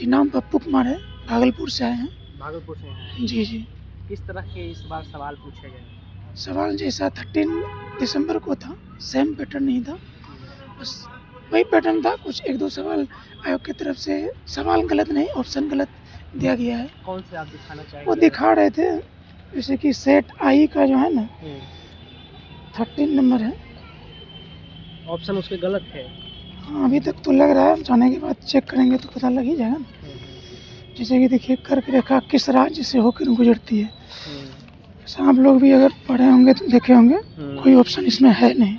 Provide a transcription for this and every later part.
जी नाम पप्पू कुमार है, भागलपुर से आए हैं। भागलपुर से हैं। जी जी। किस तरह के इस बार सवाल पूछे गए? सवाल जैसा 13 दिसंबर को था, सेम पैटर्न नहीं था, बस वही पैटर्न था। कुछ एक दो सवाल आयोग की तरफ से सवाल गलत नहीं, ऑप्शन गलत दिया गया है। कौन से आप दिखाना चाहेंगे? वो दिखा रहे थे जैसे कि सेट आई का जो है ना 13 नंबर है, ऑप्शन उसके गलत थे। हाँ अभी तक तो लग रहा है, जाने के बाद चेक करेंगे तो पता लग ही जाएगा ना। जैसे कि देखिए कर्क रेखा किस राज्य से होकर गुजरती है, ऐसा आप लोग भी अगर पढ़े होंगे तो देखे होंगे, कोई ऑप्शन इसमें है नहीं।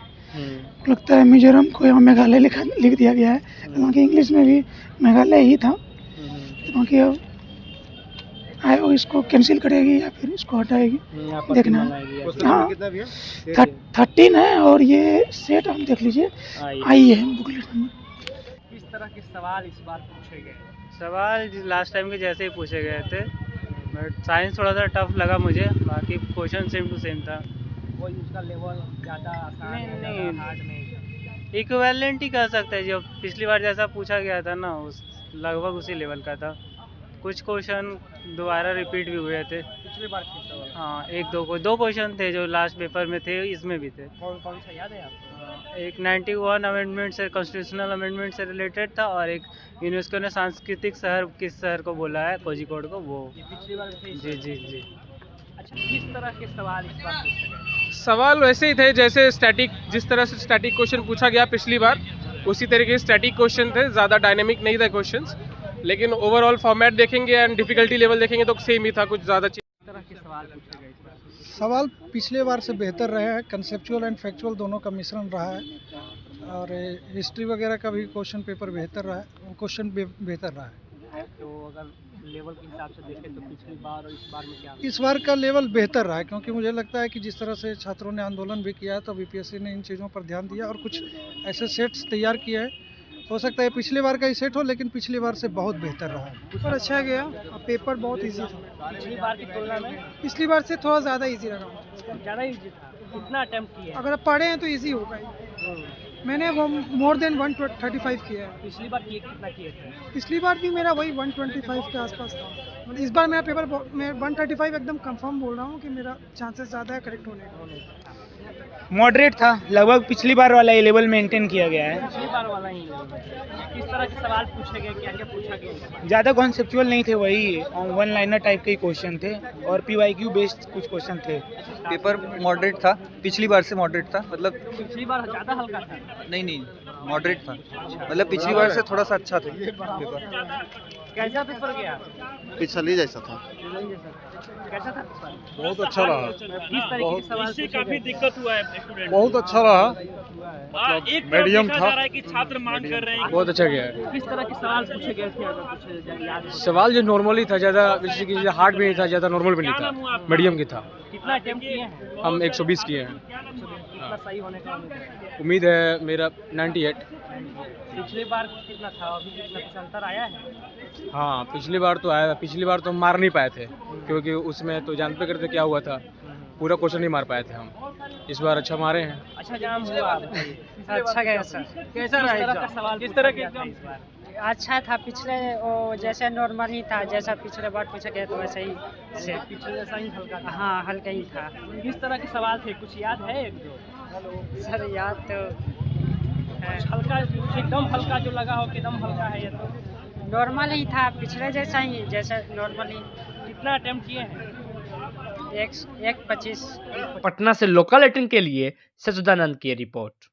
लगता है मिजोरम को यहाँ मेघालय लिख दिया गया है, हालांकि इंग्लिश में भी मेघालय ही था। बाकी अब आयोग इसको कैंसिल करेगी या फिर इसको हटाएगी, देखना है। हाँ 13 है और ये सेट आप देख लीजिए आई है बुकलेट नंबर। किस तरह के सवाल इस बार पूछे गए? सवाल लास्ट टाइम के जैसे ही पूछे गए थे, बट साइंस थोड़ा सा टफ लगा मुझे, बाकी क्वेश्चन सेम टू सेम था। कोई उसका लेवल ज़्यादा आसान है, नहीं, ज़्यादा हार्ड नहीं? इक्विवेलेंट ही कह सकते हैं, जो पिछली बार जैसा पूछा गया था ना उस लगभग उसी लेवल का था। कुछ क्वेश्चन दोबारा रिपीट भी हुए थे पिछली बार किस तरह? हाँ, एक दो क्वेश्चन थे जो लास्ट पेपर में थे, इसमें भी थे। कौन कौन सा याद है आपको? एक 91 अमेंडमेंट से, कॉन्स्टिट्यूशनल अमेंडमेंट से रिलेटेड था, और एक यूनेस्को ने सांस्कृतिक शहर किस शहर को बोला है, कोझिकोड को, वो। ये पिछली बार थे? जी जी जी। अच्छा, किस तरह के सवाल इस बार पूछे गए? सवाल वैसे ही थे जैसे स्टैटिक, जिस तरह से स्टैटिक क्वेश्चन पूछा गया पिछली बार, उसी तरीके के स्टैटिक क्वेश्चन थे। ज़्यादा डायनेमिक नहीं थे क्वेश्चंस, लेकिन ओवरऑल फॉर्मेट देखेंगे एंड डिफिकल्टी लेवल देखेंगे तो सेम ही था, कुछ ज़्यादा किस तरह के सवाल पूछे गए इस बार? सवाल पिछले बार से बेहतर रहे हैं, कंसेप्चुअल एंड फैक्चुअल दोनों का मिश्रण रहा है, और हिस्ट्री वगैरह का भी क्वेश्चन पेपर बेहतर रहा है, क्वेश्चन बेहतर रहा है। तो अगर लेवल के हिसाब से देखें तो पिछली बार और इस बार में क्या? इस बार का लेवल बेहतर रहा है, क्योंकि मुझे लगता है कि जिस तरह से छात्रों ने आंदोलन भी किया तो बीपीएससी ने इन चीज़ों पर ध्यान दिया और कुछ ऐसे सेट्स तैयार किए हैं। हो सकता है पिछले बार का ही सेट हो, लेकिन पिछली बार से बहुत बेहतर रहा है। पेपर अच्छा गया और पेपर बहुत ईजी था, पिछली बार की तुलना में पिछली बार से थोड़ा ज़्यादा ईजी लगा। ज़्यादा इजी था। कितना अटेम्प्ट किया? अगर आप पढ़े हैं तो ईजी होगा ही। मैंने वो मोर देन 135 किया है। पिछली बार कितना किए थे? पिछली बार भी मेरा वही 125 के आसपास था। मतलब इस बार मेरा पेपर मैं 135 एकदम कंफर्म बोल रहा हूँ कि मेरा चांसेस ज़्यादा है करेक्ट होने का। मॉडरेट था, लगभग पिछली बार वाला ये लेवल मेंटेन किया गया है। पिछली बार वाला ही किस तरह के सवाल पूछे गए, क्या क्या पूछा गया? ज़्यादा कॉन्सेप्चुअल नहीं थे, वही वन लाइनर टाइप के क्वेश्चन थे और पीवाईक्यू बेस्ड कुछ क्वेश्चन थे। पेपर मॉडरेट था, पिछली बार से मॉडरेट था, मतलब पिछली बार ज़्यादा हल्का था? नहीं मॉडरेट था, मतलब पिछली बार से थोड़ा सा अच्छा था पेपर। कैसा पेपर गया? पिछली जैसा था। कैसा था पेपर? बहुत अच्छा रहा, किस तरीके के सवाल पूछे गए? दिक्कत हुआ है स्टूडेंट? बहुत अच्छा रहा, एक मीडियम देखा था, जा रहा है कि छात्र मांग कर रहे हैं। बहुत अच्छा गया है। किस तरह के सवाल पूछे गए थे, अगर कुछ याद है? सवाल जो नॉर्मली था, ज़्यादा जैसे कि हार्ड भी नहीं था, ज़्यादा नॉर्मल भी नहीं था, मीडियम की था। कितना अटेम्प्ट किए हैं? हम 120 किए हैं। कितना सही होने का उम्मीद है? उम्मीद है मेरा 98। पिछली बार कितना था, अभी कितना कुछ अंतर आया है? हाँ पिछली बार तो आया था, पिछली बार तो हम मार नहीं पाए थे, क्योंकि उसमें तो जानते करते क्या हुआ था, पूरा क्वेश्चन नहीं मार पाए थे हम। इस बार अच्छा मारे हैं। अच्छा एग्जाम हुआ? अच्छा गया सर। कैसा रहा एग्जाम? सवाल किस तरह के एग्जाम? इस बार अच्छा था, पिछले वो जैसे नॉर्मल ही था, जैसा पिछले बार पूछा गया तो वैसे ही से। पिछले जैसा ही हल्का था? हाँ हल्का ही था। किस तरह के सवाल थे, कुछ याद है? एक दो सर याद तो है। कुछ हल्का, कुछ एकदम हल्का जो लगा हो कि एकदम हल्का है ये तो? नॉर्मल ही था, पिछले जैसा ही, जैसा नॉर्मल ही। कितना अटेम्प्ट किए हैं? 125। पटना से लोकल 18 के लिए सचिदानंद की रिपोर्ट।